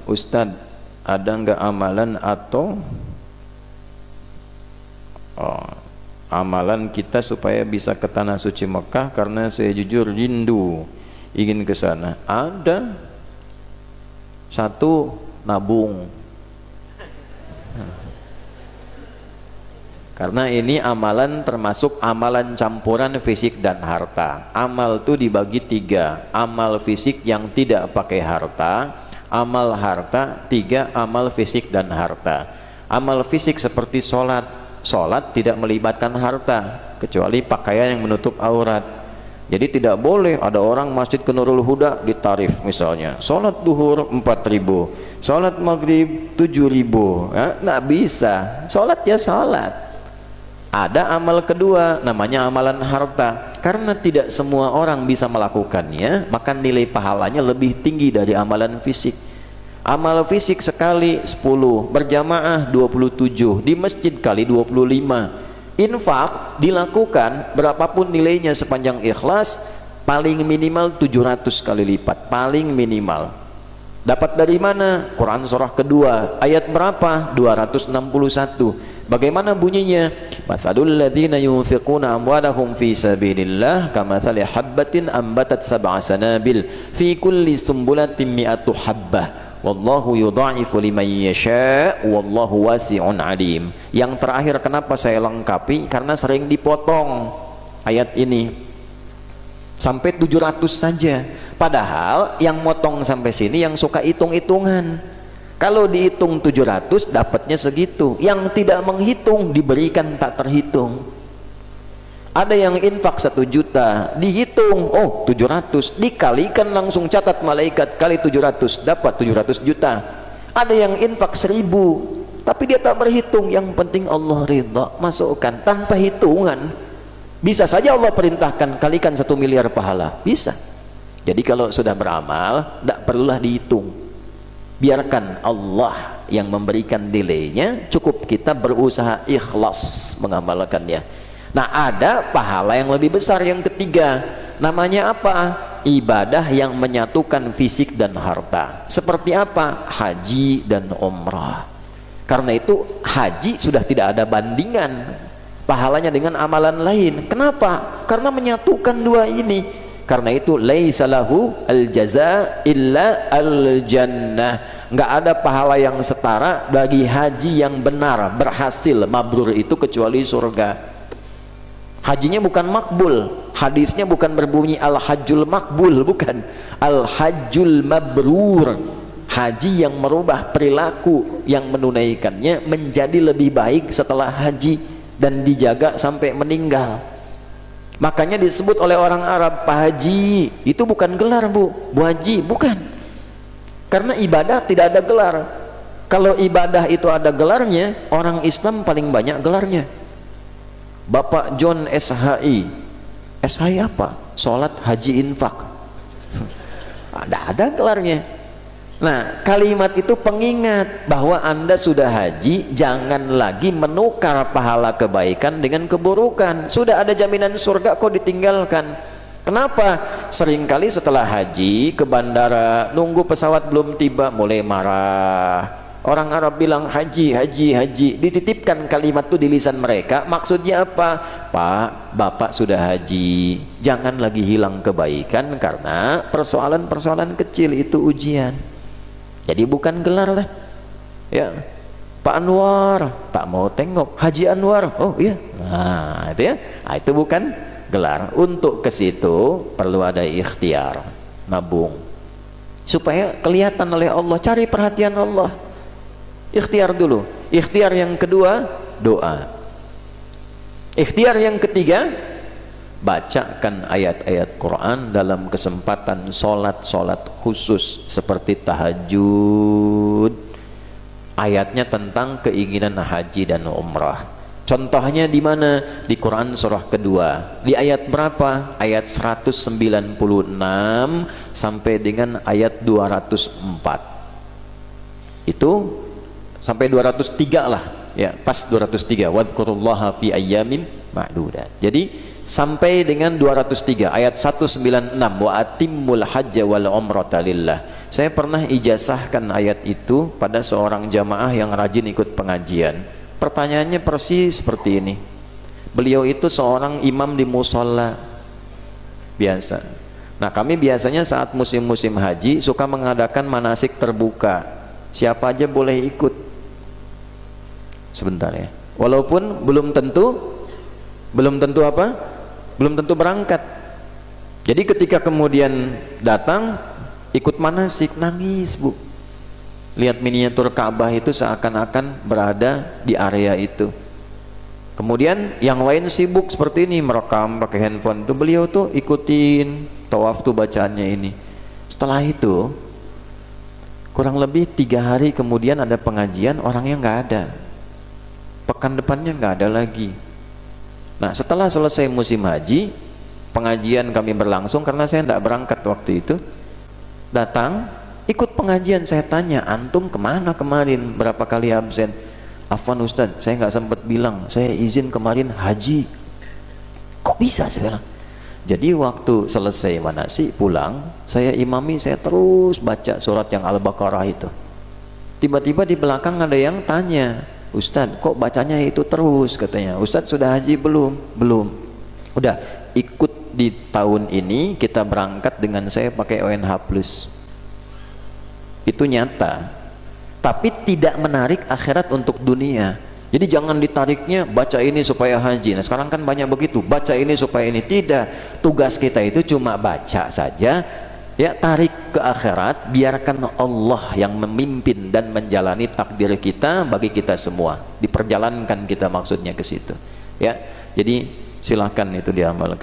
Ustadz, ada nggak amalan atau amalan kita supaya bisa ke tanah suci Mekah? Karena saya jujur rindu ingin ke sana. Ada. Satu, nabung. Karena ini amalan termasuk amalan campuran fisik dan harta. Amal itu dibagi tiga: amal fisik yang tidak pakai harta, amal harta, tiga amal fisik dan harta. Amal fisik seperti sholat, sholat tidak melibatkan harta kecuali pakaian yang menutup aurat. Jadi tidak boleh ada orang masjid ke Nurul Huda ditarif misalnya sholat duhur 4.000, sholat maghrib 7.000, nggak bisa. Sholat ya sholat. Ada amal kedua namanya amalan harta. Karena tidak semua orang bisa melakukannya, maka nilai pahalanya lebih tinggi dari amalan fisik. Amal fisik sekali 10, berjamaah 27, di masjid kali 25. Infak dilakukan berapapun nilainya sepanjang ikhlas, paling minimal 700 kali lipat, paling minimal. Dapat dari mana? Quran surah kedua ayat berapa? 261. Bagaimana bunyinya? Matsalul ladzina yunfiquna amwalahum fi sabilillah kamatsali habbatin ambatat sab'a sanabil fi kulli sumbulatin mi'atu habbah wallahu yudha'ifu liman yasha' wallahu wasi'un alim. Yang terakhir kenapa saya lengkapi? Karena sering dipotong ayat ini sampai 700 saja, padahal yang motong sampai sini yang suka hitung-hitungan. Kalau dihitung 700 dapatnya segitu, yang tidak menghitung diberikan tak terhitung. Ada yang infak 1 juta, dihitung, oh 700, dikalikan langsung catat malaikat kali 700, dapat 700 juta. Ada yang infak 1000, tapi dia tak berhitung, yang penting Allah ridha, masukkan tanpa hitungan. Bisa saja Allah perintahkan kalikan 1 miliar pahala, bisa. Jadi kalau sudah beramal, tak perlulah dihitung. Biarkan Allah yang memberikan nilainya, cukup kita berusaha ikhlas mengamalkannya. Nah, ada pahala yang lebih besar yang ketiga, namanya apa? Ibadah yang menyatukan fisik dan harta. Seperti apa? Haji dan umrah. Karena itu haji sudah tidak ada bandingan pahalanya dengan amalan lain. Kenapa? Karena menyatukan dua ini. Karena itu laisa lahu al-jaza illa al-jannah. Enggak ada pahala yang setara bagi haji yang benar, berhasil, mabrur itu kecuali surga. Hajinya bukan makbul, hadisnya bukan berbunyi al-hajjul makbul, bukan, al-hajjul mabrur. Haji yang merubah perilaku yang menunaikannya menjadi lebih baik setelah haji dan dijaga sampai meninggal. Makanya disebut oleh orang Arab Pak Haji, itu bukan gelar Bu Haji, bukan. Karena ibadah tidak ada gelar. Kalau ibadah itu ada gelarnya, orang Islam paling banyak gelarnya. Bapak John SHI. SHI apa? Sholat haji infak. Ada gelarnya. Nah, kalimat itu pengingat bahwa Anda sudah haji, jangan lagi menukar pahala kebaikan dengan keburukan. Sudah ada jaminan surga kok ditinggalkan. Kenapa? Seringkali setelah haji ke bandara, nunggu pesawat belum tiba mulai marah. Orang Arab bilang haji, dititipkan kalimat itu di lisan mereka. Maksudnya apa? Pak, Bapak sudah haji, jangan lagi hilang kebaikan karena persoalan-persoalan kecil itu ujian. Jadi bukan gelar lah, ya. Pak Anwar, tak mau tengok Haji Anwar, oh iya, nah itu ya, nah, itu bukan gelar. Untuk ke situ perlu ada ikhtiar, nabung, supaya kelihatan oleh Allah, cari perhatian Allah. Ikhtiar dulu. Ikhtiar yang kedua, doa. Ikhtiar yang ketiga, bacakan ayat-ayat Quran dalam kesempatan sholat khusus seperti tahajud. Ayatnya tentang keinginan haji dan umrah. Contohnya di mana? Di Quran surah kedua. Di ayat berapa? Ayat 196 sampai dengan ayat 204. Itu sampai 203 lah. Ya, pas 203. Wadhkurullaha fi ayyamin ma'dudat. Jadi sampai dengan 203 ayat 196 wa atimmul hajja wal umrata lillah. saya pernah ijazahkan ayat itu pada seorang jamaah yang rajin ikut pengajian. Pertanyaannya persis seperti ini. Beliau itu seorang imam di musola biasa. Nah, kami biasanya saat musim-musim haji suka mengadakan manasik terbuka. Siapa aja boleh ikut. Sebentar ya. Walaupun belum tentu apa? Belum tentu berangkat. Jadi ketika kemudian datang ikut manasik, nangis bu, lihat miniatur Ka'bah itu seakan-akan berada di area itu. Kemudian yang lain sibuk seperti ini, merekam pakai handphone. Itu beliau tuh ikutin tawaf tuh bacaannya ini. Setelah itu kurang lebih 3 hari kemudian ada pengajian, orangnya nggak ada. Pekan depannya nggak ada lagi. Nah, setelah selesai musim haji, pengajian kami berlangsung karena saya tidak berangkat waktu itu. Datang ikut pengajian, saya tanya, antum kemana kemarin, berapa kali absen? Afwan Ustadz, saya nggak sempat bilang, saya izin kemarin haji. Kok bisa? Saya bilang. Jadi waktu selesai manasik pulang, saya imami, saya terus baca surat yang Al-Baqarah itu. Tiba-tiba di belakang ada yang tanya, Ustadz kok bacanya itu terus, katanya. Ustadz sudah haji belum? Belum. Udah ikut di tahun ini, kita berangkat dengan saya pakai ONH Plus. Itu nyata, tapi tidak menarik akhirat untuk dunia. Jadi jangan ditariknya baca ini supaya haji. Nah sekarang kan banyak begitu, baca ini supaya ini. Tidak, tugas kita itu cuma baca saja ya, tarik ke akhirat, biarkan Allah yang memimpin dan menjalani takdir kita bagi kita semua, diperjalankan kita maksudnya ke situ ya. Jadi silahkan itu diamalkan.